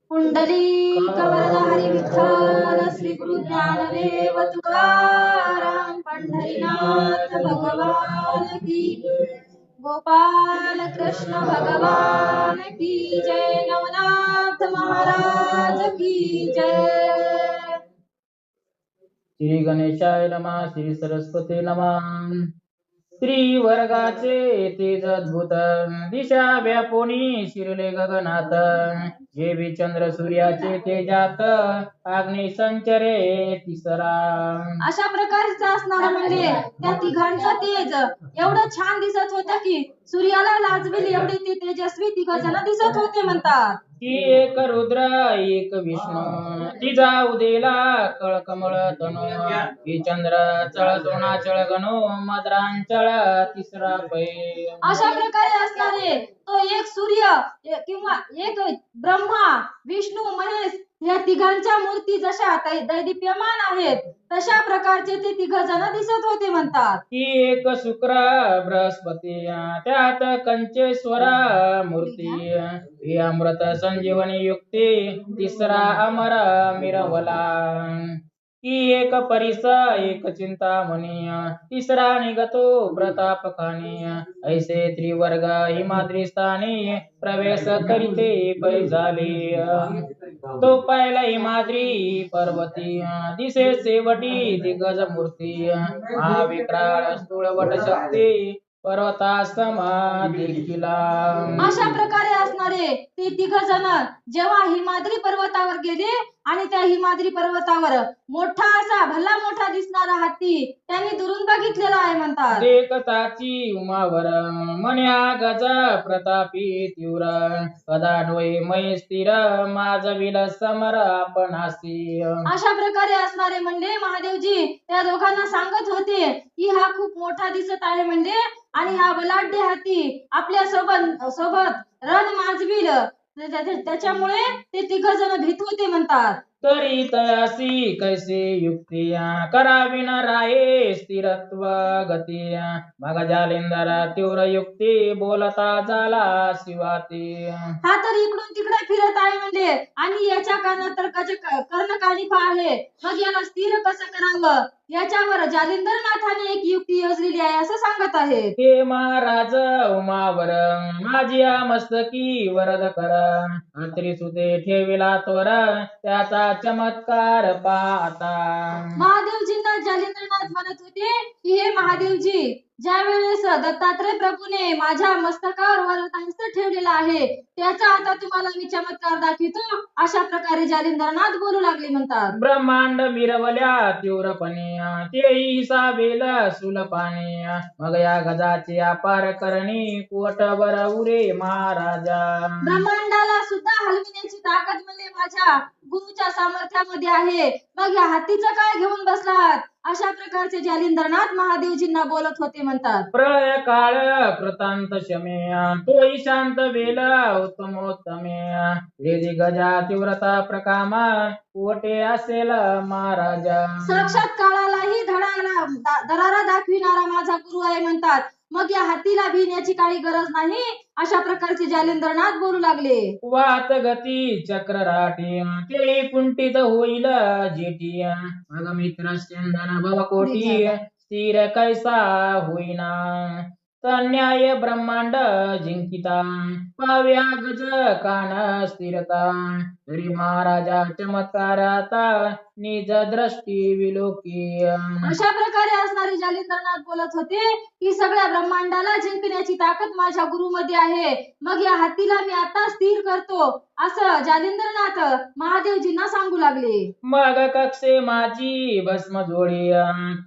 पुंडलिक वरद हरी विठ्ठल श्री गुरु ज्ञानदेव तुकाराम पंढरीनाथ भगवान की गोपाल कृष्ण भगवान की जय नवनाथ महाराज की जय। श्री गणेशाय नमः। श्री सरस्वती नमः। श्री वर्गाचे तेज अद्भुत दिशा व्यापोनी शिरले गगनात जे बी चंद्र सूर्याचे तेजात अग्नि संचरे तिसरा। अशा प्रकारचा असणारा म्हणजे त्या तिघांचा तेज एवढं छान दिसत होतं की सूर्याला लाजवेल एवढे ते तेजस्वी तिघ जण दिसत होते म्हणतात। की एक रुद्र एक विष्णू तिजा उदेला कळकमळ तनु की चंद्र चळ सोनाचळ गणो मद्रांचळ तिसरा पै। अशा प्रकारे असणारे तो एक सूर्य किंवा एक ब्रह्मा विष्णू महेश या तिघांच्या मूर्ती जशा दैदिप्यमान आहेत तशा प्रकारचे ते तिघ जण दिसत होते म्हणतात। की एक शुक्र बृहस्पती त्यात कंचेश्वर मूर्ती ही अमृत संजीवनी युक्ती तिसरा अमर मिरवला। की एक परिस एक चिंतामणी तिसरा निगतो प्रतापखानी ऐसे त्रिवर्ग हिमाद्री स्थानी प्रवेश करीते पै झाले। तो पहिला हिमाद्री पर्वती दिसे शेवटी दिग्गज मूर्ती महाविक्राळ स्थूळवट शक्ती पर्वतासमा देखिला। अशा प्रकारे असणारे ते तिघ जण जेव्हा हिमाद्री पर्वतावर गेले आणि त्या हिमाद्री पर्वतावर मोठा असा भला मोठा दिसणारा हत्ती त्यांनी दुरून बघितलेला आहे म्हणतात। देखताची उमावर मन्या गज प्रतापी तीव्र कदा डोळे मै स्थिर माझविल समर आपणासी। अशा प्रकारे असणारे म्हणजे महादेवजी त्या दोघांना सांगत होते की हा खूप मोठा दिसत आहे म्हणजे आणि हा बलाढ्य हत्ती आपल्या सोबत रण माजविल त्याच्यामुळे ते तिघ जण भीत होते म्हणतात। तरी तयासी कैसे युक्ती करावी न राये स्थिरत्व गती मग जालिंदर तीव्र युक्ती बोलता झाला शिवाती। हा तर इकडून तिकडे फिरत आहे म्हणजे आणि याच्या कानात तर कर्णकानिफा आहे मग याला स्थिर कसं करावं याच्यावर जालिंदरनाथाने एक युक्ती योजलेली आहे असं सांगत आहे। हे महाराज उमावर माझी मस्तकी वरद कर अंतरी सुते ठेविला तोर त्याचा चमत्कार पाहता। महादेवजींना जालिंदरनाथ म्हणत होते की हे महादेवजी ज्या वेळेस दत्तात्रय प्रभूने माझ्या मस्तकावर वरदहस्त ठेवलेला आहे त्याचा आता तुम्हाला मी चमत्कार दाखवतो अशा प्रकारे जालिंदरनाथ बोलू लागले म्हणतात। ब्रह्मांड मिरवल्या तीव्रपणे तेही हिसाबेल सुलपाने मग या गजाची अपार करणी कोटभर उरे महाराजा। ब्रह्मांडाला सुद्धा हलविण्याची ताकद म्हणजे माझ्या गुरुच्या सामर्थ्यामध्ये आहे मग या हत्तीचं काय घेऊन बसलात अशा प्रकारचे जालिंदरनाथ महादेवजींना बोलत होते म्हणतात। प्रळय काळ कृतांत शमे तोही शांत वेल उत्तमोत्तमे वेदी गजा तीव्रता प्रकामा कोटे असेल महाराजा। साक्षात काळालाही दरारा दाखविणारा माझा गुरु आहे म्हणतात मग या हत्तीला भिण्याची काही गरज नाही अशा प्रकारचे जालिंदरनाथ बोलू लागले। वात गती चक्र राठी ते कुंठित होईल जेठी मग मित्र स्यंदन भवकोटी स्थिर कैसा होईना तन्याय ब्रह्मांड जिंकिता पाव्या गज कान स्थिरता तरी महाराजा चमत्काराता निज दृष्टी विलोकी। अशा प्रकारे असणारे जालिंदरनाथ बोलत होते की सगळ्या ब्रह्मांडाला जिंकण्याची ताकद माझ्या गुरुमध्ये आहे मग या हत्तीला मी आता स्थिर करतो असं जालिंदरनाथ महादेवजींना सांगू लागले। मग कक्षे माझी भस्म जोडी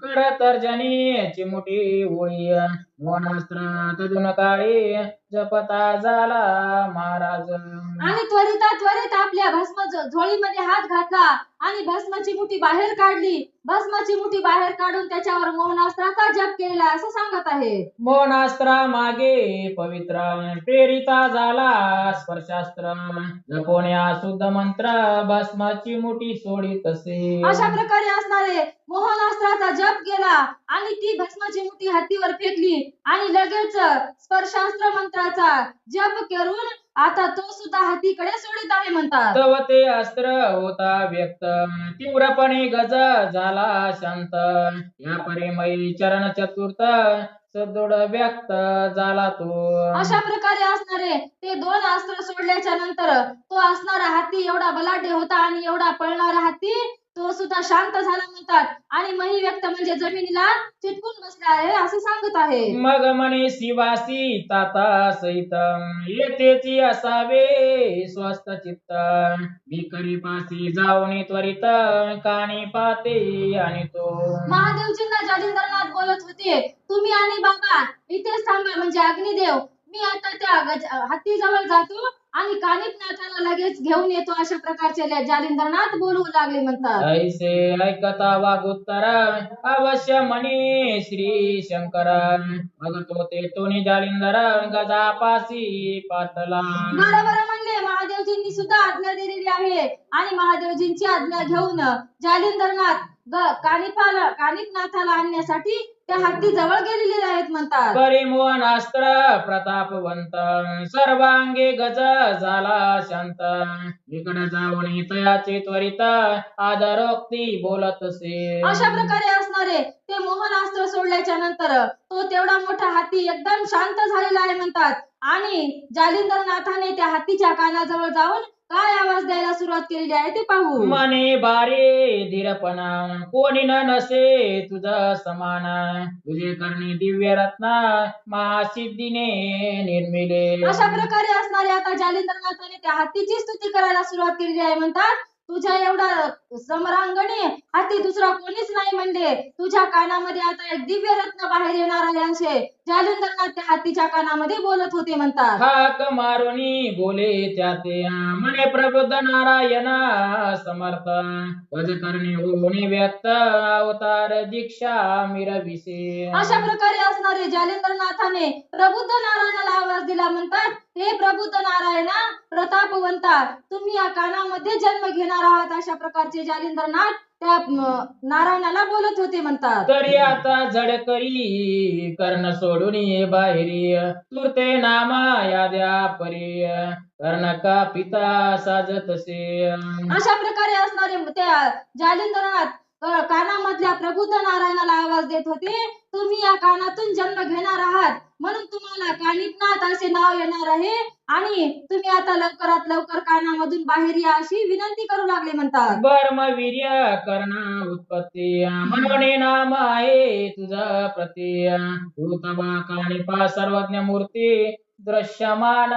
कर तर्जनी चिमुटी ओळी मोनास्त्र तजुन काळी जपता झाला महाराज। आणि त्वरित आपल्या भस्म झोळीमध्ये हात घातला आणि भस्माची मुठी बाहेर काढली. भस्माची मुठी बाहेर काढून त्याच्यावर मोहनास्त्राचा जप केला असं सांगत आहे. मोहनास्त्रा मागे पवित्र प्रेरिता झाला स्पर्शास्त्र जपोण्या शुद्ध मंत्र भस्माची मुठी सोडित असे. अशा प्रकारे असणारे मोहनास्त्राचा जप केला आणि ती भस्माची मुठी हत्तीवर फेकली आणि लगेच स्पर्शास्त्र मंत्राचा जप करून आता तो सुद्धा हत्तीकडे सोडित आहे म्हणतात. तव ते अस्त्र होता व्यक्त तीव्रपणे गज झाला शांत या परिमयी चरण चतुर्थ सदृढ व्यक्त झाला तो. अशा प्रकारे असणारे ते दोन अस्त्र सोडल्याच्या नंतर तो असणारा हत्ती एवढा बलाढ्य होता आणि एवढा पळणारा हत्ती तो सुद्धा शांत झाला म्हणतात. आणि मही व्यक्त म्हणजे जमिनीला चिटकून बसला आहे असं सांगत आहे. मग म्हणे शिवासी ताता सहित येतेची असावे स्वस्थ चित्त भिकरी पासी जाऊन त्वरित कानी पाते आणि तो. महादेवजींना जालिंदरनाथ बोलत होते, तुम्ही आणि बाबा इथेच थांबा म्हणजे अग्निदेव, मी आता त्या हत्ती जवळ जातो आणि कानिपनाथाला लगेच घेऊन येतो अशा प्रकारचे जालिंदरनाथ बोलू लागले म्हणतात. ऐसे ऐकता वागुत्तर अवश्य म्हणे श्री शंकर भगतो ते तोनी जालिंदर गजापासी पातला. बरोबर म्हणले, महादेवजींनी सुद्धा आज्ञा दिलेली आहे आणि महादेवजींची आज्ञा घेऊन जालिंदरनाथ कानिपनाथाला आणण्यासाठी त्या हत्ती जवळ गेलेले आहेत म्हणतात. परिमोहनास्त्र प्रतापवंत सर्वांगे गज झाला शांत इकडे जाऊन तयाचे त्वरित आदरोक्ती बोलत असे. अशा प्रकारे असणारे ते मोहनास्त्र सोडल्याच्या नंतर तो तेवढा मोठा हत्ती एकदम शांत झालेला आहे म्हणतात. आणि जालिंदरनाथाने त्या हत्तीच्या कानाजवळ जाऊन काय आवाज द्यायला सुरुवात केलेली आहे ते पाहू. मने बारे धीरपणा कोणी न नसे तुझा समान तुझे करणी दिव्य रत्न महासिद्धीने निर्मिले. अशा प्रकारे असणारे आता जालिंदरनाथाने त्या हत्तीची स्तुती करायला सुरुवात केलेली आहे म्हणतात. तुझ्या एवढा समरांगणे हत्ती दुसरा कोणीच नाही म्हणले. तुझ्या कानामध्ये आता एक दिव्य रत्न बाहेर येणार आहे असे जालिंदरनाथ त्या हत्तीच्या कानामध्ये बोलत होते म्हणतात. हाक मारुनी बोले त्याते म्हणे प्रबुद्ध नारायण समर्थ वज करणे होणे व्यक्त अवतार दीक्षा मिरविसे. अशा प्रकारे असणारे जालिंदरनाथाने प्रबुद्ध नारायणाला आवाज दिला म्हणतात, हे प्रबुद्ध नारायणा प्रतापवंता तुम्ही या कानामध्ये जन्म घेणार आहात अशा प्रकारचे जालिंदरनाथ त्या नारायणाला बोलत होते म्हणतात. तरी आता झडकरी कर्ण सोडून ये बाहेरी तुरते नामा याद्या परी कर्ण का पिता साजतसे. अशा प्रकारे असणारे त्या जालिंदरनाथ कानामधल्या प्रबुद्ध नारायणाला आवाज देत होते, तुम्ही या कानातून जन्म घेणार आहात म्हणून तुम्हाला कानिपनाथ असे नाव येणार आहे आणि तुम्ही आता लवकरात लवकर कानामधून बाहेर या अशी विनंती करू लागले म्हणतात. बर्म वीर्य कर्ण उत्पत्ती म्हणून नाम आहे तुझा प्रती तू तबा कानिपा सर्वज्ञ मूर्ती दृश्यमान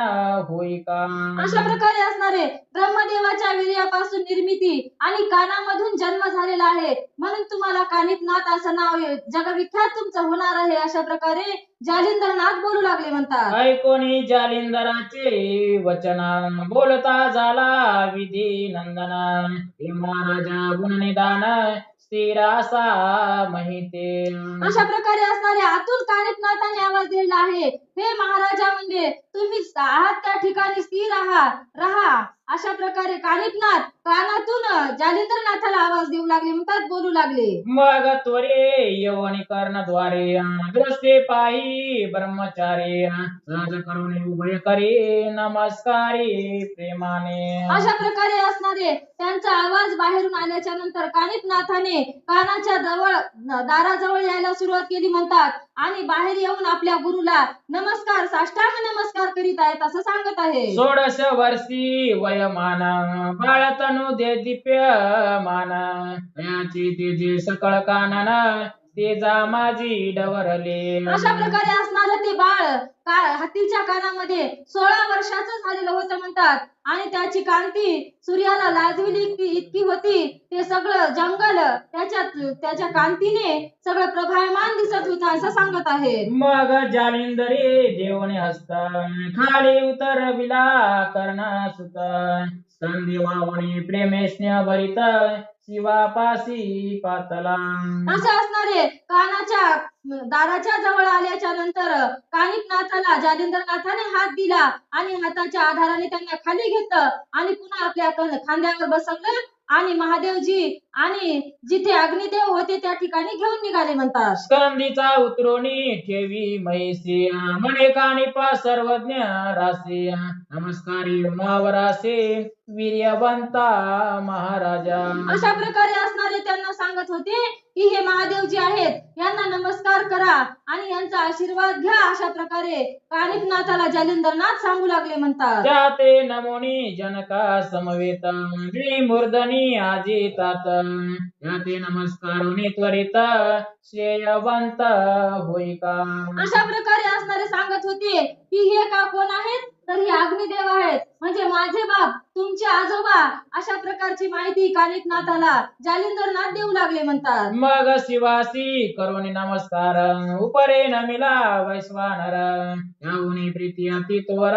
होई का. अशा प्रकारे असणारे ब्रह्मदेवाच्या वीर्यापासून निर्मिती आणि कानामधून जन्म झालेला आहे म्हणून तुम्हाला कानिपनाथ असं नाव जगविख्यात तुमचं होणार आहे अशा प्रकारे जालिंदरनाथ बोलू लागले म्हणतात. ऐकोनी जालिंदराचे वचन बोलता झाला विधी नंदना हे महाराजा गुणनिदान स्थिरासा महिते. अशा प्रकारे असणारे आतून कानिपनाथाने आवाज दिलेला आहे, हे महाराजा म्हणजे तुम्ही आहात त्या ठिकाणी स्थिर राहा अशा प्रकारे कानिपनाथ कानातून जालिंदरनाथाला आवाज देऊ लागले म्हणतात, बोलू लागले. मग त्वरे यवनी कर्णद्वारे दृष्टे पाही ब्रह्मचारी सहज करून उभय करे नमस्कारी प्रेमाने. अशा प्रकारे असणारे त्यांचा आवाज बाहेरून आल्याच्या नंतर कानिपनाथाने कानाच्या दाराजवळ यायला सुरुवात केली म्हणतात आणि बाहेर येऊन आपल्या गुरुला नमस्कार साष्टांग नमस्कार करीत आहेत असं सांगत आहे. 16 वर्षी वयमान बाळतनु दे दिप्य मान याची तेजे सकळ कानन तेजा माझी डवरले. अशा प्रकारे असणार ते बाळ हत्तीच्या कानामध्ये 16 वर्षाचं झालेलं होतं म्हणतात आणि त्याची कांती सूर्याला लाजविली इतकी होती. ते सगळं जंगल त्याच्या कांतीने सगळं प्रभायमान दिसत होतं असं सांगत आहे. मग जालिंदरी देवने हसता खाली उतरविला कर्णा सुता संधी वावणी प्रेमे स्नेह भरित शिवापासी पातला. असे असणारे कानाच्या दाराच्या जवळ आल्याच्या नंतर कानिकनाथाला जालिंदरनाथाने हात दिला आणि हाताच्या आधाराने त्यांना खाली घेतलं आणि पुन्हा आपल्या खांद्यावर बसवलं आणि महादेवजी आणि जिथे अग्निदेव होते त्या ठिकाणी घेऊन निघाले म्हणतात. स्कंदीचा उतरोनी ठेवी म्हैसी म्हणे कानिपा सर्वज्ञ रासी नमस्कारी उमावरासे वीर्यवंता महाराजा. अशा प्रकारे असणारे त्यांना सांगत होते की हे महादेव जे आहेत यांना नमस्कार करा आणि यांचा आशीर्वाद घ्या. अशा प्रकारे कानिकनाथाला जालिंदरनाथ सांगू लागले म्हणतात. त्या ते नमोनी जनका समवेत मूर्धनी आजितात त्या ते नमस्कारोनी त्वरित श्रेयवंत होईका. अशा प्रकारे असणारे सांगत होते की हे का कोण आहेत तर हे अग्निदेव आहेत म्हणजे माझे बाप तुमचे आजोबा. अशा प्रकारची माहिती कानिकनाथाला जालिंदरनाथ देऊ लागले म्हणतात. मग शिवासी करोनी नमस्कार उपरे नमिला वैश्वानर याहुनी प्रीती अति तोर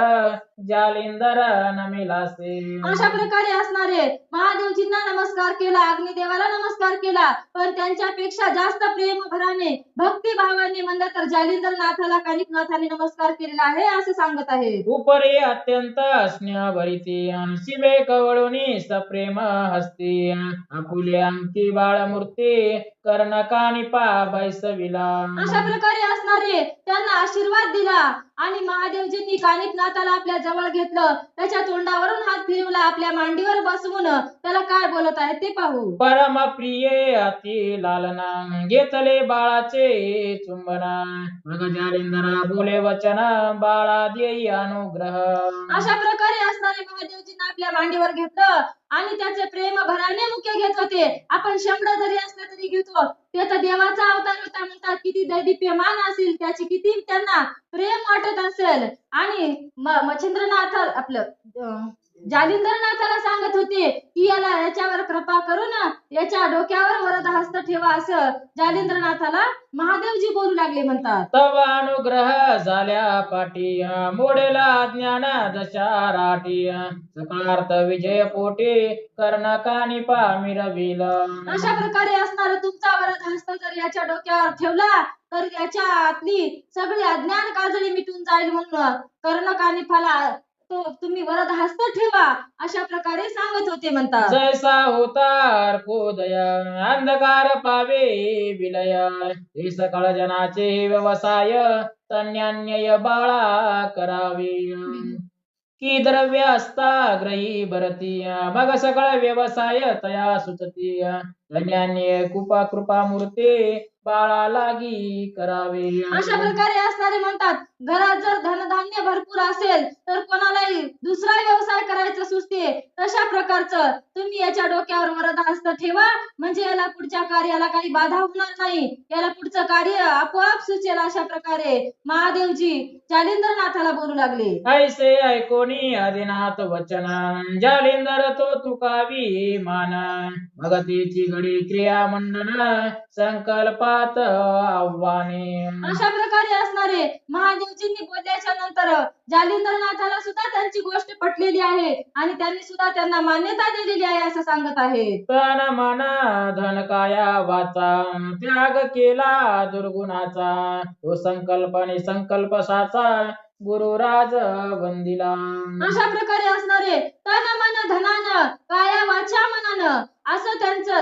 जालिंदर नमिलासे. अशा प्रकारे असणारे महादेवजींना नमस्कार केला अग्निदेवाला नमस्कार केला पण त्यांच्यापेक्षा जास्त प्रेम भराने भक्ती भावाने म्हणलं तर जालिंदरनाथाला कानिकनाथाने नमस्कार केलेला आहे असे सांगत आहे. उपरे अत्यंत स्नेह भरिती शिवे कवळोनी सप्रेम हस्ती आपुले अंकी बाळमूर्ती कर्णकानिपा बैसविला. अशा प्रकारे असणारे त्यांना आशीर्वाद दिला आणि महादेवजींनी कानिकनाथाला आपल्या जवळ घेतलं त्याच्या तोंडावरून हात फिरवला आपल्या मांडीवर बसवून त्याला काय बोलत आहे ते पाहू. परम प्रिये अति लालना घेतले बाळाचे चुंबना मग जालिंदरा बोले वचन बाळा देई अनुग्रह. अशा प्रकारे असणारे महादेवजींना आपल्या मांडीवर घेतलं आणि त्याचे प्रेम भराने मुख्य घेत होते. आपण शब्द जरी असले तरी घेतो त्याचा देवाचा अवतार होता म्हणतात किती दैदिप्यमान असेल त्याची किती त्यांना प्रेम वाटत असेल आणि मच्छिंद्रनाथ आपलं जालिंदरनाथाला सांगत होते की याच्यावर कृपा करून याच्या डोक्यावर वरद हस्त ठेवा असं जालिंदरनाथाला महादेवजी बोलू लागले म्हणतात. तव अनुग्रह झाल्या पाठी मोडेला अज्ञान दशाराठी सकारार्थ विजय पोटी कर्णकानिपा मिरविल. अशा प्रकारे असणार तुमचा वरद हस्त जर याच्या डोक्यावर ठेवला तर याच्या आतली सगळी अज्ञान काजळी मिटून जाईल म्हणून कर्णकानिपाला तो तुम्ही वरद हस्त ठेवा अशा प्रकारे सांगत होते म्हणतात. जैसा होता दया अंधकार पावे विलय हे सकळ जनाचे व्यवसाय तन्यान्यय बाळा करावे की द्रव्य असता ग्रही भरती मग सगळ व्यवसाय तया सुचती धन्यान्य कृपा मूर्ती बाळा लागी करावे. अशा प्रकारे असणारे म्हणतात घरात जर धनधान्य भरपूर असेल तर कोणालाही दुसरा व्यवसाय करायचं सुचते तशा प्रकारचं तुम्ही याच्या डोक्यावर वरद हस्त ठेवा म्हणजे याला पुढच्या कार्याला काही बाधा होणार नाही याला पुढचं कार्य आपोआप सुचेल. अशा प्रकारे महादेवजी जालिंदरनाथाला बोलू लागले. ऐसे ऐकोनी आदिनाथ वचन जालिंदर तो तुकावी मान मग तिची घडी क्रिया मंडन संकल्पात आव्हाने. अशा प्रकारे असणारे महादेवजींनी बोलल्याच्या नंतर जालिंदरनाथाला सुद्धा त्यांची गोष्ट पटलेली आहे आणि त्यांनी सुद्धा त्यांना मान्यता दिलेली आहे असं सांगत आहे. तन मन धन काया वाचा त्याग केला दुर्गुणाचा तो संकल्पने संकल्प साचा गुरुराज वंदिला. अशा प्रकारे असणारे तन मन धनानं काया वाचा मनानं असं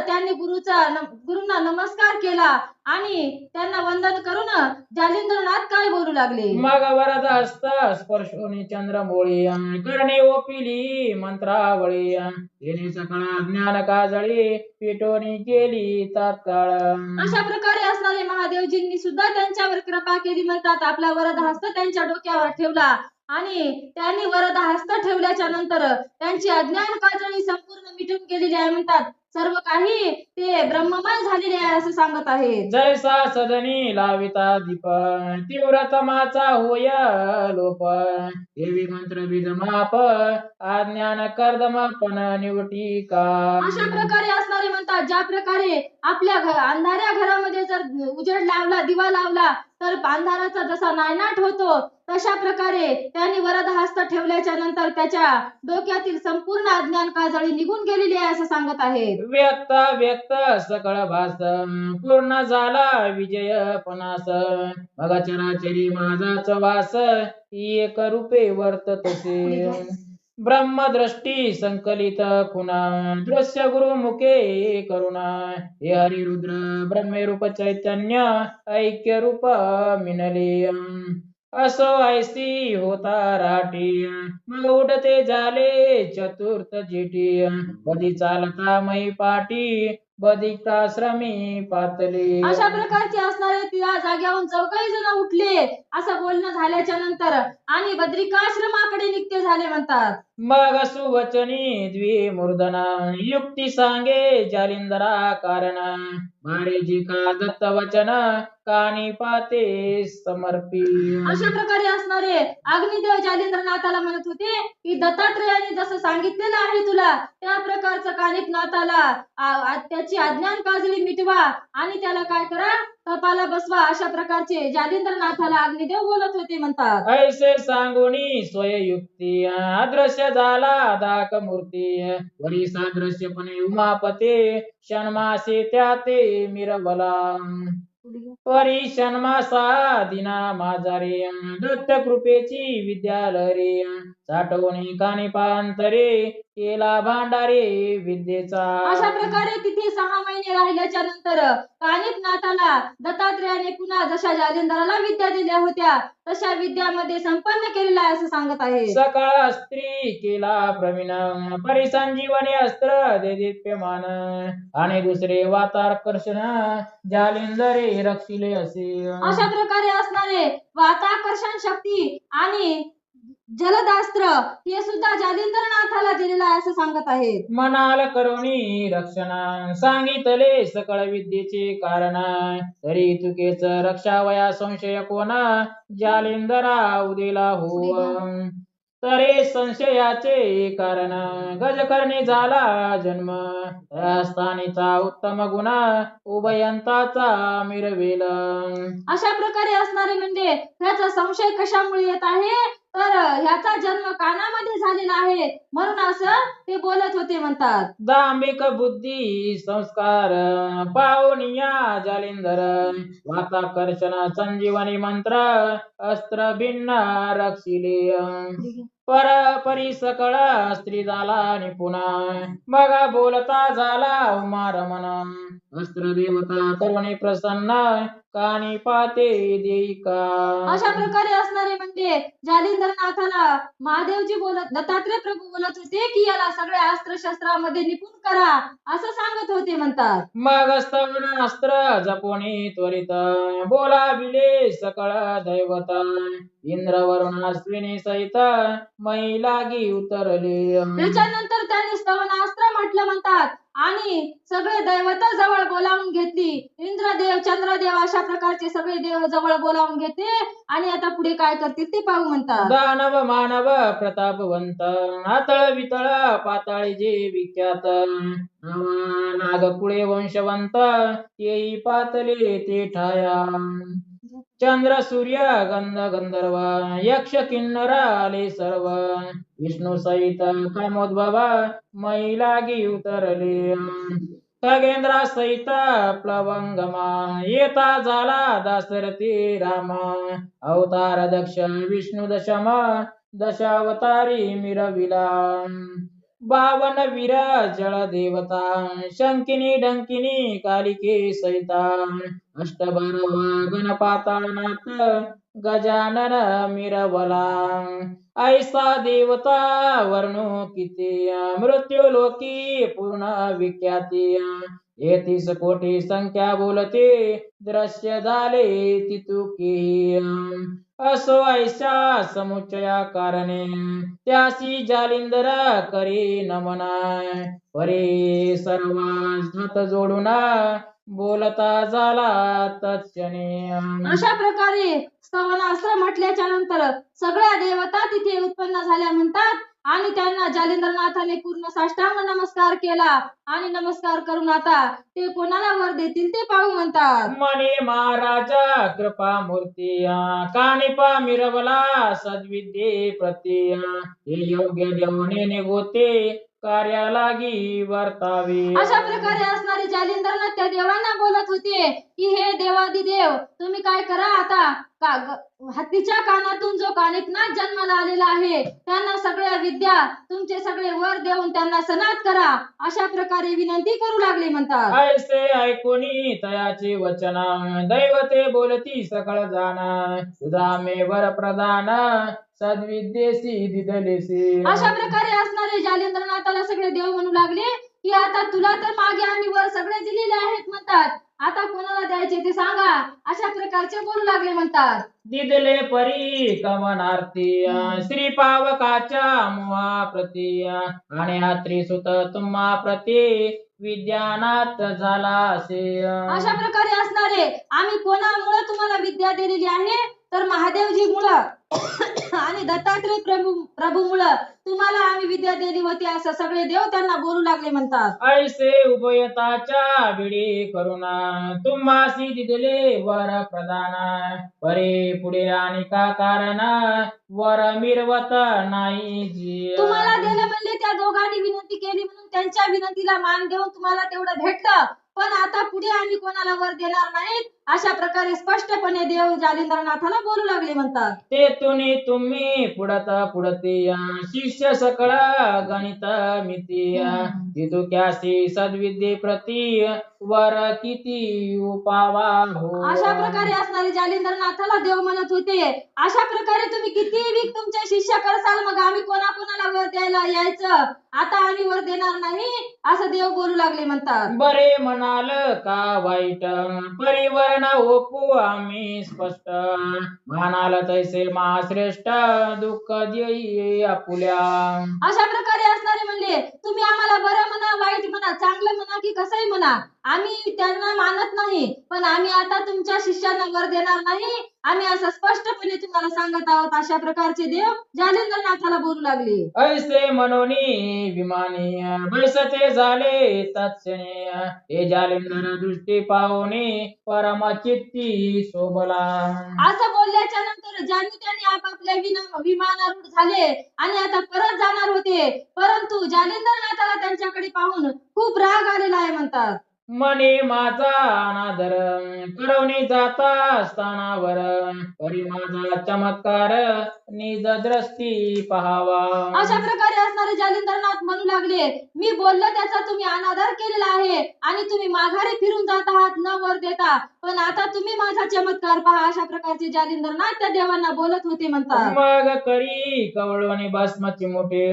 त्यांनी गुरुंना नमस्कार केला आणि त्यांना वंदन करून जालिंदरनाथ काय बोलू लागले. मग वरद हस्त स्पर्शोनी चंद्रमोळी करणे ओपिली मंत्रावळी तेने सकळ ज्ञान काजळी पिटोनी केली तात्काळ. अशा प्रकारे असणारे महादेवजींनी सुद्धा त्यांच्यावर कृपा केली म्हणतात. आपला वरद हस्त त्यांच्या डोक्यावर ठेवला आणि त्यांनी वरद हस्त ठेवल्याच्या नंतर त्यांची अज्ञान काजळी संपूर्ण मिटून गेलेली आहे म्हणतात. सर्व काही ते ब्रह्ममय झालेले आहे असं सांगत आहेत. जैसा सदनी लाविता दीप तीव्र तमाचा होय लोप देवी मंत्र बीज माप अज्ञान कर्दमपण निवटी का. अशा प्रकारे असणारे म्हणतात, ज्या प्रकारे आपल्या अंधाऱ्या घरामध्ये जर उजेड लावला, दिवा लावला, तर अंधाराचा जसा नायनाट होतो, तशा प्रकारे त्यांनी वरद हस्त ठेवल्याच्या नंतर त्याच्या डोक्यातील संपूर्ण अज्ञान काजळी निघून गेलेली आहे असं सांगत आहेत. व्यक्त व्यक्त सकळ भास पूर्ण झाला विजय पणास मग चराचरी माझाच वास एक रूपे वर्ततसे. ब्रह्मदृष्टी संकलित खुना दृश्य गुरु मुखे करुणा हे हरिरुद्र ब्रह्मरूप चैतन्य ऐक्य रूप मिनले. असो ऐसी होता राठी मग उडते झाले चतुर्थ जेठी बदी चालता मै पाठी बदिकाश्रमी पातले. अशा प्रकारचे असणारे त्या जाग्यावरून चौघही जण उठले असं बोलणं झाल्याच्या नंतर आणि बद्रिकाश्रमाकडे निघते झाले म्हणतात. मग सुवचनी द्विमूर्धना युक्ती सांगे जालिंदरा कारण महारेजी का दत्त वचन कानी पाते समर्पी. अशा प्रकारे असणारे अग्निदेव जालिंद्रनाथाला म्हणत होते की दत्तात्रेयाने जसं सांगितलेलं आहे तुला त्या प्रकारचं कानिक नाथाला त्याची अज्ञान काजळी मिटवा आणि त्याला काय करा, तपाला बसवा. अशा प्रकारचे जालिंद्रनाथाला अग्निदेव बोलत होते म्हणतात. ऐसे सांगुनी स्वययुक्ती अदृश्य झाला दाक मूर्ती वरी सादृश्यपणे उमापते षण्मासे त्या ते मिरवला. परी षण्मासा दिना माझारे दत्त कृपेची विद्यालरे साठवणी कानिपांतरे केला भांडारे विद्येचा. अशा प्रकारे तिथे 6 महिने राहिल्याच्या नंतर कानिक नाथाला दत्तात्रेयाने पुन्हा जशा जालिंदराला विद्या दिल्या होत्या तशा विद्यामध्ये संपन्न केलेला आहे असं सांगत आहे. सकाळ स्त्री केला प्रवीण परिसंजीवनी अस्त्र दे दीप्यमान आणि दुसरे वाताकर्षण जालिंदरे रक्षिले असे. अशा प्रकारे असणारे वाताकर्षण शक्ती आणि जलदास्त्र हे सुद्धा जालिंदरनाथाला दिलेलं आहे असं सांगत आहेत. मनाल करुणी रक्षण सांगितले सकळ विद्येचे कारण तरी तुकेच रक्षावया संशय कोणा जालिंदरा उदेला हो. तरे संशयाचे कारण गजकर्णी झाला जन्म स्थानीचा उत्तम गुण उभयंताचा मिरवेल. अशा प्रकारे असणारे म्हणजे ह्याचा संशय कशामुळे येत आहे, तर ह्याचा जन्म कानामध्ये झालेला आहे म्हणून असं ते बोलत होते म्हणतात. दांभिक बुद्धी संस्कार पावनिया जालिंदर वाताकर्षण संजीवनी मंत्र अस्त्र भिन्न रक्षिले. परी सकळ स्त्री झाला निपुणा मग बोलता झाला उमा रमण अस्त्र देवता करुणी प्रसन्न कानी पाते देईका. अशा प्रकारे असणारे म्हणजे जालिंदरनाथाला महादेवजी बोलत, दत्तात्रय प्रभू बोलत होते की याला सगळ्या अस्त्र शस्त्रामध्ये निपुण करा असं सांगत होते म्हणतात. मग स्तवन अस्त्र जपोनी त्वरित बोला बिले सकळ दैवत इंद्र वरुण अश्विनी सहित मै लागी उतरले. त्याच्यानंतर त्यांनी स्तवनास्त्र म्हटलं म्हणतात आणि सगळे दैवत जवळ बोलावून घेतली. इंद्रदेव चंद्रदेव अशा प्रकारचे सगळे देव जवळ बोलावून घेते आणि आता पुढे काय करतील ते पाहू म्हणतात. दानव मानव प्रतापवंत आतळ वितळ पाताळी जे विख्यात नागकुळे वंशवंत येई पातले ते ठाया. चंद्र सूर्य गंध गंधर्व यक्ष किन्नर आले सर्व विष्णू सहित कामोद्भव मै लागी उतरले. खगेंद्रा सहित प्लवंगमा येता झाला दासरथी राम अवतार दक्ष विष्णू दशम दशावतारी मिरविला. 52 वीर जळ देवता शंकिनी डंकिनी कालिके सहिता अष्टभैरव गणपाताळनाथ गजानन मिरवला. ऐसा देवता वर्णो किती मृत्यू लोकी पूर्ण विख्याती येतीस कोटी संख्या बोलते दृश्य झाले तितुकी असो ऐशा समुच्चया कारणे त्यासी जालिंदर करी नमना परी सर्वांस हात जोडून बोलता झाला तत्क्षणी अशा प्रकारे स्तवनास्त्र म्हटल्याच्या नंतर सगळ्या देवता तिथे उत्पन्न झाल्या म्हणतात आणि त्यांना जालिंदरनाथाने पूर्ण साष्टांग नमस्कार केला आणि नमस्कार करून आता ते कोणाला वर देतील ते पाहू म्हणतात. मणी महाराजा कृपा मूर्ती कानिपा मिरवला सद्विद्ये प्रती हे योग्य देवने निगोते कार्या लागी वर्तावे. अशा प्रकारे असणारे जालिंदरनाथ त्या देवांना बोलत होते की हे देवादिदेव तुम्ही काय करा आता हत्तीच्या कानातून जो कानिकनाथ जन्माला आलेला आहे त्यांना सगळ्या विद्या तुमचे सगळे वर देऊन त्यांना सनात करा अशा प्रकारे विनंती करू लागले म्हणतात. ऐसे ऐकोनी तयाचे वचन दैवते बोलती सकळ जाण तुझा मे वर प्रदान सद्विद्येसी दिदलेसी. अशा प्रकारे असणारे जालिंदरनाथाला सगळे देव म्हणू लागले की आता तुला तर मागे आणि वर सगळे दिलेले आहेत म्हणतात आता कोणाला द्यायचे ते सांगा अशा प्रकारचे बोलू लागले म्हणतात. दिदले परी कमनार्थी श्री पावकाच्या मुहा प्रती आणि त्रिसुत तुम्हा प्रती विद्यानाथ झाला असे. अशा प्रकारे असणारे आम्ही कोणामुळे तुम्हाला विद्या दिलेली आहे तर महादेवजी मुळे आणि दत्तात्रय प्रभूमुळे तुम्हाला आम्ही विद्या दिली होती असं सगळे देव त्यांना बोलू लागले म्हणतात. ऐसे उभयताच्या विडी करुणा तुम्हासी दिदले वर प्रदान परे पुढे आणि का कारण वर मिरवत नाही जी. तुम्हाला दिलं म्हणले त्या दोघांनी विनंती केली म्हणून त्यांच्या विनंतीला मान देऊन तुम्हाला तेवढं भेटलं पण आता पुढे आम्ही कोणाला वर देणार नाहीत अशा प्रकारे स्पष्टपणे देव जालिंदरनाथाला बोलू लागले म्हणतात. ते तुम्ही पुढते शिष्य सकळ गणित मिती तितुक्यासी सद्विद्ये प्रती वर किती उपावा हो. अशा प्रकारे असणारे जालिंदरनाथाला देव म्हणत होते अशा प्रकारे तुम्ही किती तुमचे शिष्य करसाल मग आम्ही कोणाकोणाला वर द्यायला यायचं आता आम्ही वर देणार नाही असं देव बोलू लागले म्हणतात. बरे म्हणाल का वाईट परिवर्ण ओपू आम्ही स्पष्ट म्हणाल तैसे महाश्रेष्ठ दुःख देई आपुल्या. अशा प्रकारे असणारे म्हणले तुम्ही आम्हाला बरं म्हणा वाईट म्हणा चांगलं म्हणा की कसंही म्हणा आम्ही त्यांना मानत नाही पण आम्ही आता तुमच्या शिष्यांना वर देणार नाही आम्ही असं स्पष्टपणे तुम्हाला सांगत आहोत अशा प्रकारचे देव जालिंदरनाथाला बोलू लागले. ऐसे मनोनी विमानी बैसते झाले तत्क्षणी हे जालिंदर दृष्टी पाहुणे परमचित्ती शोभला. असं बोलल्याच्या नंतर ज्यांनी त्यांनी आपापल्या विमानारूढ झाले आणि आता परत जाणार होते परंतु जालिंदरनाथाला त्यांच्याकडे पाहून खूप राग आलेला आहे म्हणतात. मनी माझा अनादर करवणी जाता स्थानावर परी माझा चमत्कार निज दृष्टी पहावा. अशा प्रकारे असणारे जालिंदरनाथ म्हणू लागले मी बोललो त्याचा तुम्ही अनादर केलेला आहे आणि तुम्ही माघारी फिरून जात आहात न वर देता पण आता तुम्ही माझा चमत्कार पहा अशा प्रकारचे जालिंदरनाथ त्या देवांना बोलत होते म्हणतात. मग करी कवळवणी भस्मची मोठे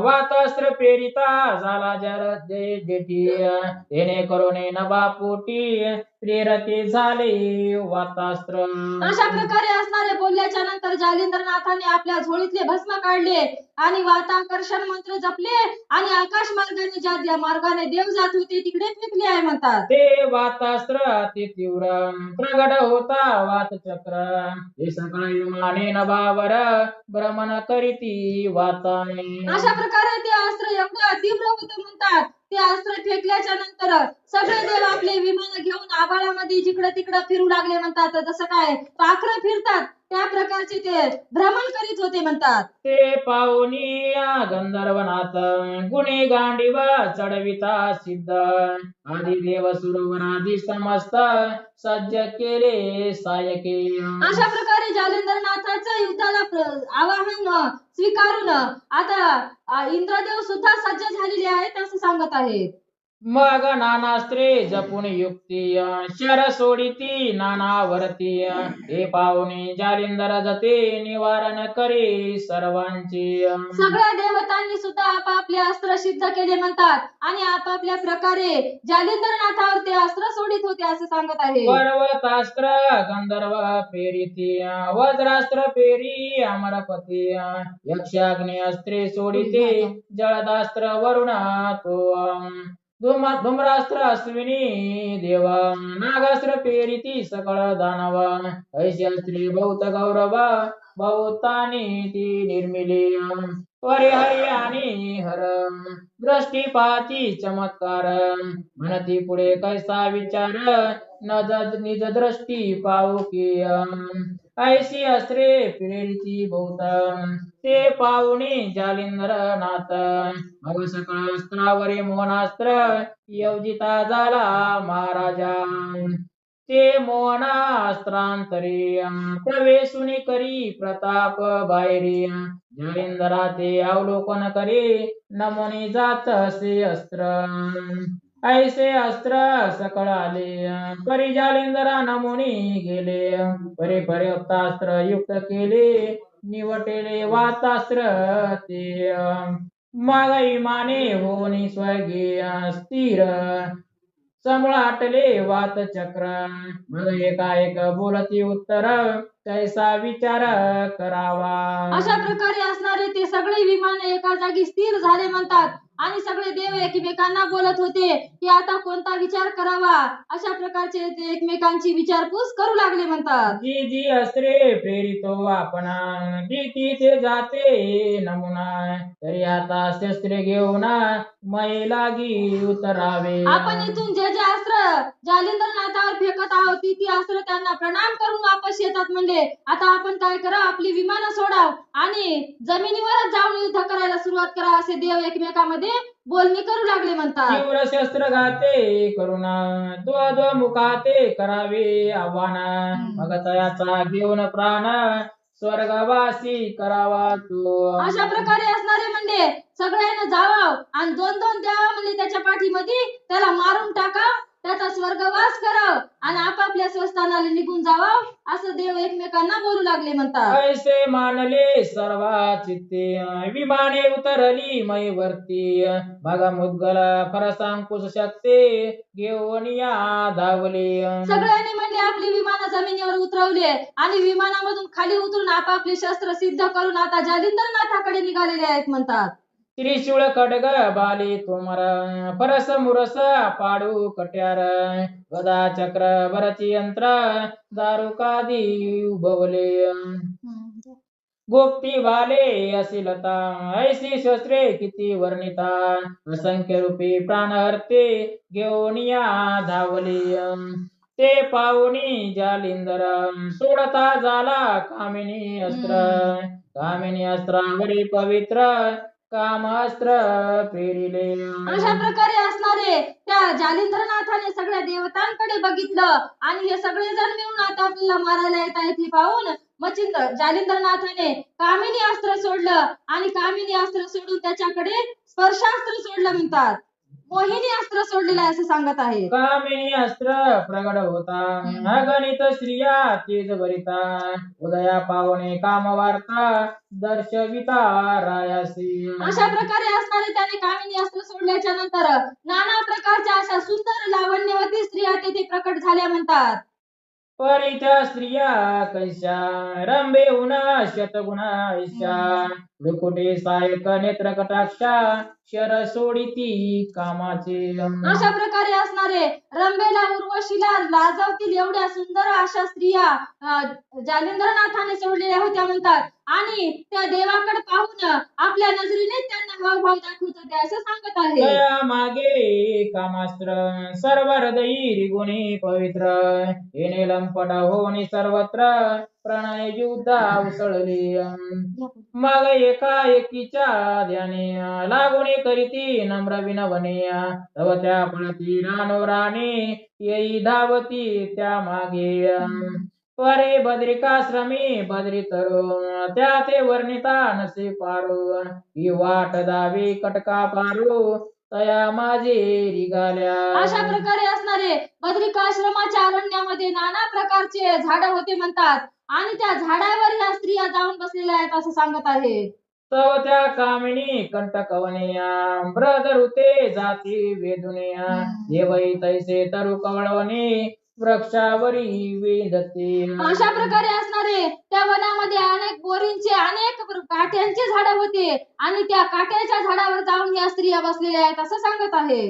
वातास्त्र पेरिता झाला जर जय जेठी येणे करून नभापोटी प्रेरते झाले वातास्त्र. अशा प्रकारे असणारे बोलल्याच्या नंतर जालिंदरनाथाने आपल्या झोळीतले भस्म काढले आणि वाताकर्षण मंत्र जपले आणि आकाश मार्गाने ज्या मार्गाने देव जात होते तिकडे फेकले आहे म्हणतात. ते वातास्त्र अति तीव्र प्रगट होता वात चक्र हे सगळे विमाने नभावर भ्रमण करीती वाताने. अशा प्रकारे ते अस्त्र एवढं तीव्र होतं म्हणतात ते अस्त्र फेकल्याच्या नंतर सगळे देव आपले विमान घेऊन आभाळामध्ये जिकडे तिकडे फिरू लागले म्हणतात जसं काय पाखरं फिरतात त्या प्रकारचे ते भ्रमण करीत होते म्हणतात. ते पाहुनी गंधर्वनाथ गुणी गांडीव चढविता सिद्ध आदी देव सुरवरादी समस्त सज्ज केले सायके. अशा प्रकारे जालिंदरनाथाचं युद्धाला आवाहन स्वीकारून आता इंद्रदेव सुद्धा सज्ज झालेले आहेत असं सांगत आहेत. मग नानास्त्रे जपून युक्ती शर सोडिती नानावरती हे पाहुणे जालिंदर जते निवारण करे सर्वांची सगळ्या देवतांनी सुद्धा आपापले अस्त्र सिद्ध केले म्हणतात आणि आपापल्या प्रकारे जालिंदरनाथावर ते अस्त्र सोडित होते असं सांगत आहे. पर्वतास्त्र गंधर्व पेरिती वज्रास्त्र पेरी अमरपती यक्षाग्नी अस्त्रे सोडिते जळदास्त्र वरुण तो धूम्रास्त्र अश्विनी देव नागास्त्र पेरिती सकळ दानव ऐशी अस्त्रे बहुत गौरव बहुतानी ती निर्मिली परिहरी आणि हर दृष्टीपाती चमत्कार म्हणती पुढे कैसा विचार निज दृष्टी पाहू की ऐशी अस्त्रे प्रेरिती बहुत ते पाहुणे जालिंदर नाथ मग सकळ अस्त्रावरी मोहनास्त्र योजिता झाला महाराजा ते मोहनास्त्रांतरी प्रवेशुनी करी प्रताप बाहेरी जालिंदरा ते अवलोकन करी नमोनी जात असे अस्त्र ऐसे अस्त्र सकळ आले परी जालिंदरा नमुनी गेले परे पर्याप्तास्त्र युक्त केले निवटेले वातास्त्र ते मग इमाने होनी स्वर्गीय स्थिर सम्राटले वात चक्र मग एकाएक बोलती उत्तर कैसा विचार करावा. अशा प्रकारे असणारे ते सगळे विमान एका जागी स्थिर झाले म्हणतात आणि सगळे देव एकमेकांना बोलत होते की आता कोणता विचार करावा. अशा प्रकारचे ते एकमेकांची विचारपूस करू लागले म्हणतात. जी जी अस्त्रे प्रेरितो आपण ती ते जाते नमुना तरी आता शस्त्रे घेऊन मै लागी उतरावे. आपण इथून जे जे अस्त्र जालिंदरनाथावर फेकत आहोत ती अस्त्र त्यांना प्रणाम करून वापस येतात. म्हणजे आता आपण काय करा आपली विमानं सोडाव आणि जमिनीवरच जाऊन युद्ध करायला सुरुवात करा असे देव एकमेकांमध्ये बोलणी करू लागले म्हणतात. तीव्र शस्त्र घाते करुणा दो मुखाते करावे आव्हान मग तयाचा घेऊन प्राण स्वर्गवासी करावा तो. अशा प्रकारे असणारे म्हणजे सगळ्यांना जावाव आणि दोन दोन द्यावा म्हणजे त्याच्या पाठीमध्ये त्याला मारून टाका त्याचा स्वर्गवास कराव आणि आपापल्या स्वस्थानाला निघून जावाव असं देव एकमेकांना बोलू लागले म्हणतात. ऐसे मानले सर्वा चित्ते विमाने उतरली मै वरती मग मुद्गल फरसांकुश शक्ती घेऊन या धावले. सगळ्यांनी म्हणजे आपली विमानं जमिनीवर उतरवले आणि विमानामधून खाली उतरून आपापले शस्त्र सिद्ध करून आता जालिंदरनाथाकडे निघालेले आहेत म्हणतात. त्रिशूळ खडग बाली तोमर फरस मुरस पाडू कट्यार गदा चक्र भरती यंत्र दारुकादी उभवले गोप्ती बाले असिलता ऐशी शस्त्रे किती वर्णिता असंख्य रूपी प्राणहर्ते घेऊन या धावली. ते पाहुणी जालिंदर सोडता झाला कामिनी अस्त्रावरी पवित्र कामास्त्र प्रेरिले. अशा प्रकारे असणारे त्या जालिंदरनाथाने सगळ्या देवतांकडे बघितलं आणि हे सगळे जण मिळून आता आपल्याला मारायला येत आहेत हे पाहून जालिंदरनाथाने कामिनी अस्त्र सोडलं आणि कामिनी अस्त्र सोडून त्याच्याकडे स्पर्शास्त्र सोडलं म्हणतात. मोहिनी अस्त्र सोडलेलं आहे असं सांगत आहे. कामिनी अस्त्र प्रगड होता अगणित स्त्रिया तेज भरिता उदया पावणे काम वार्ता दर्शविता रायासी. अशा प्रकारे असणारे त्याने कामिनी अस्त्र सोडल्याच्या नंतर नाना प्रकारच्या अशा सुंदर लावण्यवती स्त्रिया तेथे प्रकट झाल्या म्हणतात. परित्या स्त्रिया कैशा रंबे उना शतगुणा ऐशा रुकुटे सायक नेत्र कटाक्षा शर सोडिती कामाचे. अशा प्रकारे असणारे रंबेला उर्वशीला लाजवतील एवढ्या सुंदर अशा स्त्रिया जालिंदरनाथाने सोडलेल्या होत्या म्हणतात आणि त्या देवाकडे पाहून आपल्या नजरेने त्यांना हावभाव दाखवत होते असं सांगत आहे. मागे कामास्त्र सर्व हृदयी रिगुणी पवित्र येणे लंपट होणी सर्वत्र प्रणय युद्ध उसळली. मग एका एकीच्या ध्याने लागुणी करीती नम्र विनवणे तव त्या पळती रानो राणी येई धावती त्या मागे. परे बद्रिकाश्रमी बद्री तरू त्या ते वर्णिता नसे पारू ही वाट दावी कटका पारू तया माझे रिगाल्या. अशा प्रकारे असणारे बद्रिकाश्रमाच्या अरण्यामध्ये नाना प्रकारचे झाड होते म्हणतात आणि त्या झाडावर ह्या स्त्रिया जाऊन बसलेल्या आहेत असं सांगत आहे. तव त्या कामिनी कंटकवनिया ब्रदरुते जाती वेदुनिया देवई तैसे तरु कवळवनी वृक्षावरी वेदते. अशा प्रकारे असणारे त्या वनामध्ये अनेक बोरींचे अनेक काट्यांचे झाड होते आणि त्या काट्याच्या झाडावर जाऊन या स्त्रिया बसलेल्या आहेत असं सांगत आहे.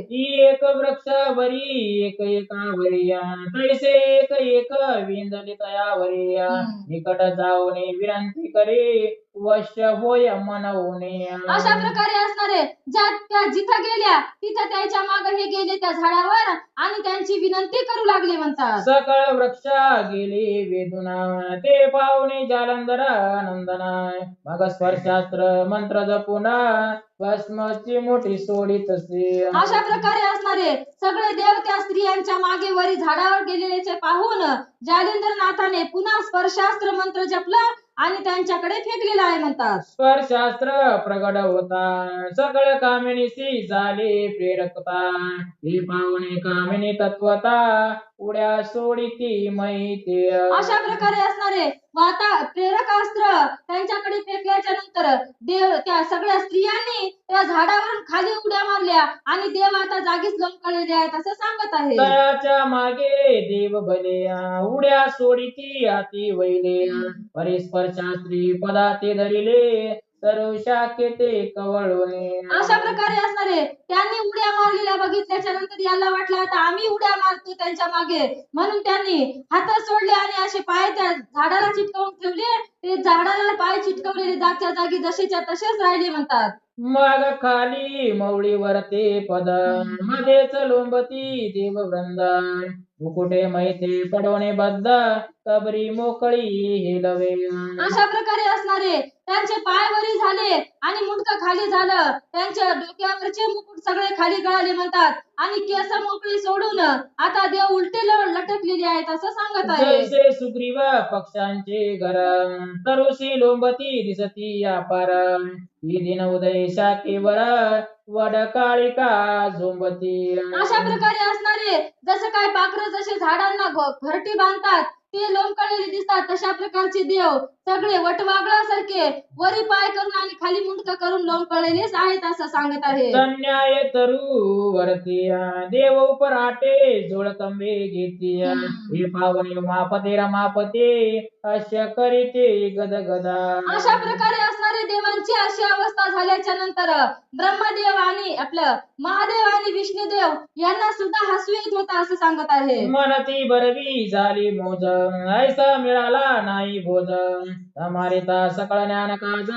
एक वृक्षावरी एक एकावरिया तैसे एक एक विंदली तयावरिया निकट जाऊन विनंती करे वश्य होय मनवणे. अशा प्रकारे असणारे त्या जिथं गेल्या तिथं त्याच्या मागे हे गेले त्या झाडावर आणि त्यांची विनंती करू लागले म्हणतात. सकळ वृक्षा गेले वेदुना ते पाहुणे जालंधर नंदना मग स्पर्शास्त्र मंत्र जपुना भस्मची मोठी सोडित असे. अशा प्रकारे असणारे सगळे देव त्या स्त्रियांच्या मागे वरी झाडावर गेलेले पाहून जालिंदरनाथाने पुन्हा स्पर्शास्त्र मंत्र जपलं आणि त्यांच्याकडे फेकलेला आहे म्हणतात. स्पर्शास्त्र प्रगट होता सकळ कामिनीसी झाले प्रेरकता हे पाहुणे कामिनी तत्वता उड्या सोडिती माहिती. अशा प्रकारे असणारे प्रेरकास्त्र त्यांच्याकडे फेकल्याच्या नंतर देव त्या सगळ्या स्त्रियांनी त्या झाडावरून खाली उड्या मारल्या आणि देव आता जागीच लोंबकळलेले आहेत असं सांगत आहे. तयाच्या मागे देव भले उड्या सोडिती हाती वैले परिस्पर्शास्त्री पदा ते धरिले सर्व शाखे ते कवळवणे. अशा प्रकारे असणारे त्यांनी उड्या मारलेल्या बघितल्याच्या नंतर याला वाटलं आता आम्ही उड्या मारतो त्यांच्या मागे म्हणून त्यांनी हात सोडले आणि असे पाय त्या झाडाला चिटकवून ठेवले. ते झाडाला पाय चिटकवलेले जागच्या जागी जसेच्या तसेच राहिले म्हणतात. मग खाली मौळीवर ते पद मध्येच लोंबती देववृंद मुकुटे मैते पडवणे बद्ध कबरी मोकळी हेलवे. अशा प्रकारे असणारे त्यांचे पाय वरी झाले आणि मुंडकं खाली झालं. त्यांच्या डोक्यावरचे मुकुट सगळे खाली गळाले म्हणतात आणि केस मोकळी सोडून आता देव उलटे लटकलेले आहेत असं सांगत आहे. जैसे सुग्रीव पक्षांचे घर तरुशी लोंबती दिसती अपार ही दिन उदय शाखेवर वड काळिका झोंबती. अशा प्रकारे असणारे जसं काय पाखरं जसे झाडांना घरटी बांधतात ते लोंबकळलेले दिसतात तशा प्रकारचे देव सगळे वटवागळासारखे वरी पाय करून आणि खाली मुंडकं करून लोंबकळलेलेच आहेत असं सांगत आहे. संन्याय तरु वरती देव उपराटे जोडकंबे घेती हे पावने मापते रमापते अश्य करीते गदगदा. अशा प्रकारे असणारे देवांची अशी अवस्था झाल्याच्या नंतर ब्रह्मदेव आणि आपलं महादेव आणि विष्णुदेव यांना सुद्धा हसू येत होता असं सांगत आहे. मनती बरवी झाली मोज ऐसा मिळाला नाही भोज मारिता सकळ ज्ञान काज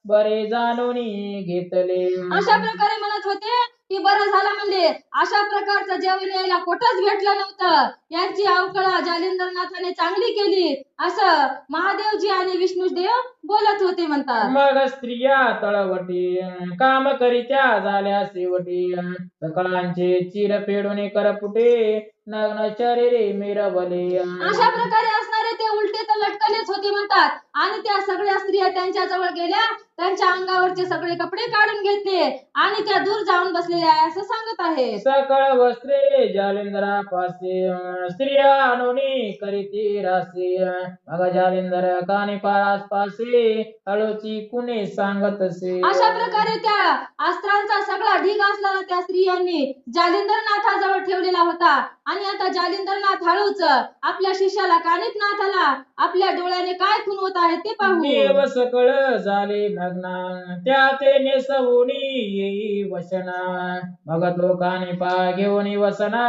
बरे जाणून घेतले. अशा प्रकारे म्हणत होते की बरं झालं म्हणजे अशा प्रकारचं जेवण यायला कुठंच भेटलं नव्हतं. यांची अवकळा जालिंदरनाथाने चांगली केली असं महादेवजी आणि विष्णुदेव बोलत होते म्हणतात. मग स्त्रिया तळवटी काम करीत्या झाल्या शेवटी सकळांचे चिर फेडून करपुटे नग्न शरीरे मिरवले. अशा प्रकारे असणारे ते उलटे तर लटकलेच होते म्हणतात आणि त्या सगळ्या स्त्रिया त्यांच्या जवळ गेल्या त्यांच्या अंगावरचे सगळे कपडे काढून घेतले आणि त्या दूर जाऊन बसलेल्या आहे असं सांगत आहे. सकळ वस्त्रे जालिंदरा पासे स्त्रिया आणूनी करीती रासे मग जालिंदर कानी पारास पासे हळूची कुणे सांगत असे. अशा प्रकारे त्या अस्त्रांचा सगळा ढीग असलेला त्या स्त्रियांनी जालिंदरनाथाजवळ ठेवलेला होता आणि आता जालिंदरनाथ हळूच आपल्या शिष्याला कानिपनाथाला आपल्या डोळ्याने काय खुणवत आहे ते पाहू. देव सकळ झाले नग्ना त्या ते नेसवूनी येई वसना मग तो कानिपा घेऊन वसना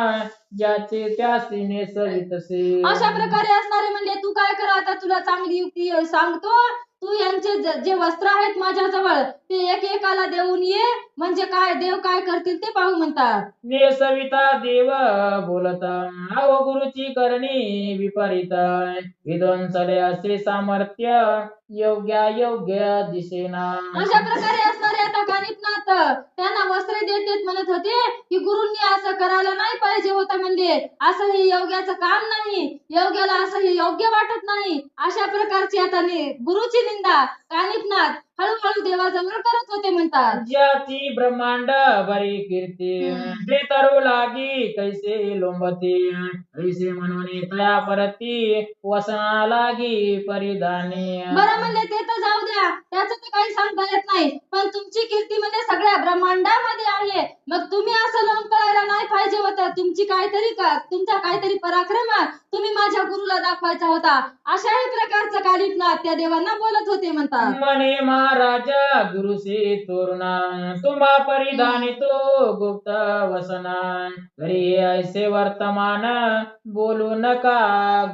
ज्याचे त्यासी नेसवितसे. अशा प्रकारे असणारे म्हणजे तू काय कर आता तुला चांगली युक्ती सांगतो. तू यांचे जे वस्त्र आहेत माझ्याजवळ ते एक एकाला देऊन ये म्हणजे काय देव काय करतील ते पाहू म्हणतात. नेसविता देव बोलता अहो गुरुची करणी विपरीत विध्वंसले असे सामर्थ्य योग्य दिसेना. अशा प्रकारे असणारे आता कानिपनाथ त्यांना वस्त्र देतेत म्हणत होते की गुरुंनी असं करायला नाही पाहिजे होतं म्हणजे असं हे योग्याचं काम नाही. योग्याला असं हे योग्य वाटत नाही. अशा प्रकारची आता गुरुची निंदा कानिपनाथ हळूहळू देवाजवळ करत होते म्हणतात. ज्याची ब्रह्मांड बरी कीर्ती ते तरू लागी कैसे लोंबती ऐसे म्हणून तया परती वसना लागी परिधानी. बरं म्हणले ते तर जाऊ द्या, त्याचं तर काही सांगता येत नाही, पण तुमची कीर्ती म्हणजे सगळ्या ब्रह्मांडामध्ये आहे. मग तुम्ही असं लोंबकळायला नाही पाहिजे होतं. तुमचा काहीतरी पराक्रम तुम्ही माझ्या गुरुला दाखवायचा होता. अशाही प्रकारचं कालिपनाथ त्या देवांना बोलत होते म्हणतात. मने महाराजा गुरुसे तोरणा तुम्हा परिधानी तो गुप्त वसना तरी ऐसे वर्तमान बोलू नका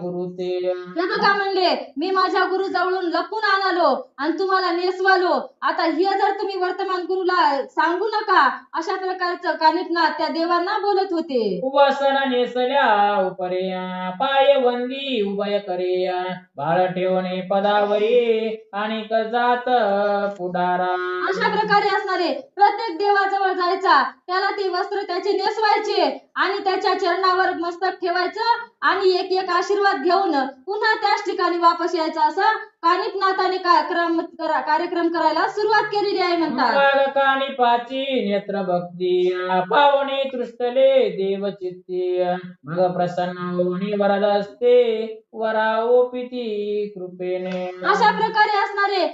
गुरु ते. हे बघा म्हणले, मी माझ्या गुरु जवळून लपून आणलो आणि तुम्हाला नेसवालो. आता हे जर तुम्ही वर्तमान गुरुला सांगू नका, अशा प्रकारचं कानिपनाथ त्या देवांना बोलत होते. वसन नेसल्या उपरे पाय वंदी उभय करे बाळ ठेवणे पदावरी आणि जात पुढारा. अशा प्रकारे असणारे प्रत्येक देवाजवळ जायचा, त्याला ते वस्त्र त्याचे नेसवायचे आणि त्याच्या चरणावर मस्तक ठेवायचं आणि एक एक आशीर्वाद घेऊन पुन्हा त्याच ठिकाणी वापस यायचं. असं कानिपनाथाने कार्यक्रम करायला सुरुवात केलेली आहे म्हणतात. मग कानिपाची नेत्र भक्ती पावणे तृष्टले देव चित्ती मग प्रसन्न होणे वरद असते वरा ओपिती कृपेने. अशा प्रकारे असणारे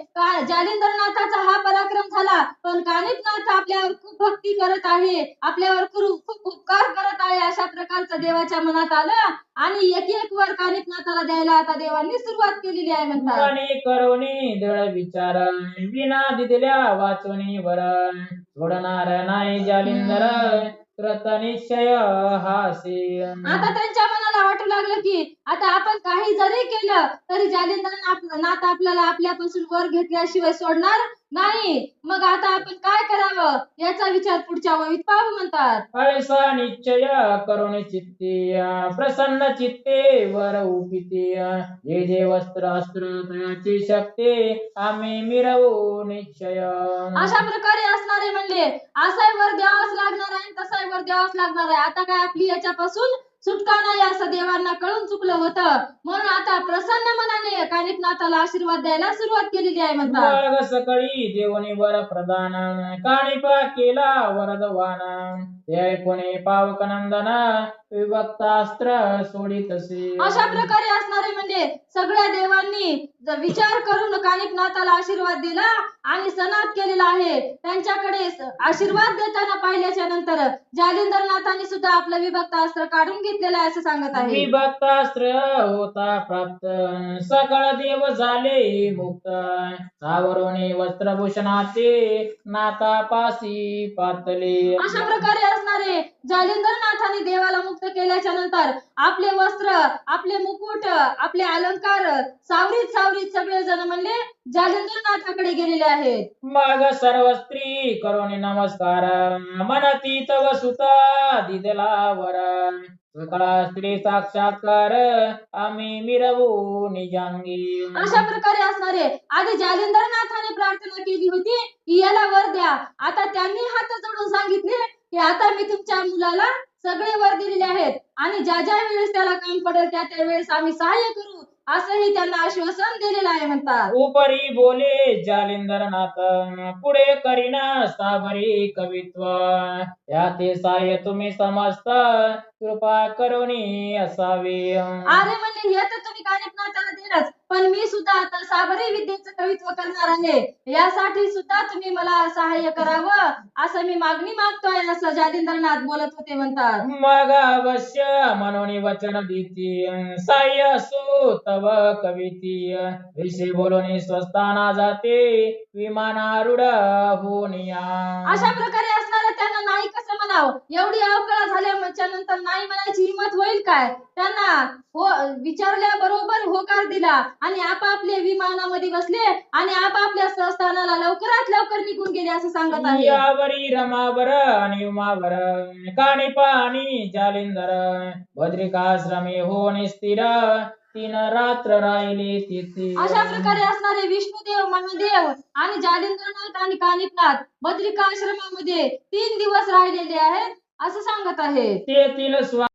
जालिंदरनाथाचा हा पराक्रम झाला, पण कानिपनाथ आपल्यावर खूप भक्ती करत आहे, आपल्यावर खूप उपकार करत आहे, अशा प्रकारचं देवाच्या मनात आलं आणि एक एक वर कानिपनाथाला द्यायला आता देवांनी सुरुवात केलेली आहे म्हणतात. मनी करोनी दळ विचार विना दिदल्या वाचवणी वर सोडणार नाही जालिंदर कृत निश्चय हासे. आता त्यांच्या मनाला वाटू लागलं की आता आपण काही जरी केलं तरी जालिंदरनाथ आपल्याला आपल्यापासून वर घेतल्याशिवाय सोडणार नाही. मग आता आपण काय करावं याचा विचार पुढच्या वहीत पाहू म्हणतात. ऐसा निश्चय करून चित्ती प्रसन्न चित्ते वर उपिती जे जे वस्त्र अस्त्र तयाची शक्ती आम्ही मिरवू निश्चय. अशा प्रकारे असणारे म्हणले, असाही वर द्यावाच लागणार आहे, तसाही वर द्यावाच लागणार आहे. आता काय आपली याच्यापासून सुटका नाही असं देवांना कळून चुकलं होतं, म्हणून आता प्रसन्न मनाने कानिपनाथाला आशीर्वाद द्यायला सुरुवात केलेली आहे म्हणतात. मग सकाळी देवनी वर प्रदान कानिपा केला वरदवान ते ऐकून पावक नंदन विभक्तास्त्र सोडितसे. अशा प्रकारे असणारे म्हणजे सगळ्या देवांनी विचार करून कानिपनाथाला आशीर्वाद दिला आणि सनात केलेला आहे. त्यांच्याकडे आशीर्वाद देताना पाहिल्याच्या नंतर जालिंदरनाथांनी सुद्धा आपलं विभक्तास्त्र काढून घेतलेलं आहे असं सांगत आहे. विभक्तास्त्र होता प्राप्त सकळ देव झाले मुक्त सावरोने वस्त्रभूषणाचे नातापासी पातले. अशा प्रकारे असणारे जालिंदरनाथांनी देवाला मुक्त केल्याच्या नंतर आपले वस्त्र, आपले मुकुट, आपले अलंकार सावरीत सगळे जण म्हणले जालिंदरनाथाकडे गेलेले आहेत. मग सर्व स्त्री करोनी नमस्कार मनती तव सुता दिदला वर सकळा स्त्री साक्षात्कार आम्ही मिरवू निजांगी. अशा प्रकारे असणारे आधी जालिंदरनाथाने प्रार्थना केली होती की याला वर द्या. आता त्यांनी हात जोडून सांगितले की आता मी तुमच्या मुलाला सगळे वर दिलेले आहेत आणि ज्या वेळेस त्याला काम पडेल त्या वेळेस आम्ही सहाय्य करू असंही त्यांना आश्वासन दिलेलं आहे म्हणतात. उपरी बोले जालिंदरनाथ पुढे करीना साबरी कवित्व त्या ते साय तुम्ही समस्त कृपा करुणी असावे. अरे म्हणले हे तर तुम्ही कानिपनाथाला दिलंच, पण मी सुद्धा आता साबरी विद्येचं कवित्व करणार आहे, यासाठी सुद्धा तुम्ही मला सहाय्य करावं असं मी मागणी मागतोय असं जालिंदरनाथ बोलत होते म्हणतात. मग अवश्य मनोनी वचन देती साह्य असो तव कविती विषय बोलून स्वस्थाना जाते विमानारूढ होनिया. अशा प्रकारे असणाऱ्या त्यांना नाही कसं म्हणावं, एवढी अवकळा झाल्याच्या नंतर नाही म्हणायची हिंमत होईल काय. त्यांना हो विचारल्याबरोबर होकार दिला आणि आपापले विमानामध्ये बसले आणि आपापल्या स्वस्थानाला लवकरात लवकर निघून गेले असं सांगत आहे. यावरी रमावर आणि उमावर कानिपा आणि जालिंदर बद्रिकाश्रमी होणे स्थिर 3 रात्र राहिले तिथे. अशा प्रकारे असणारे विष्णुदेव, महादेव आणि जालिंदरनाथ आणि कानिपनाथ बद्रिका आश्रमामध्ये 3 दिवस राहिलेले आहेत असं सांगत आहे. तेथील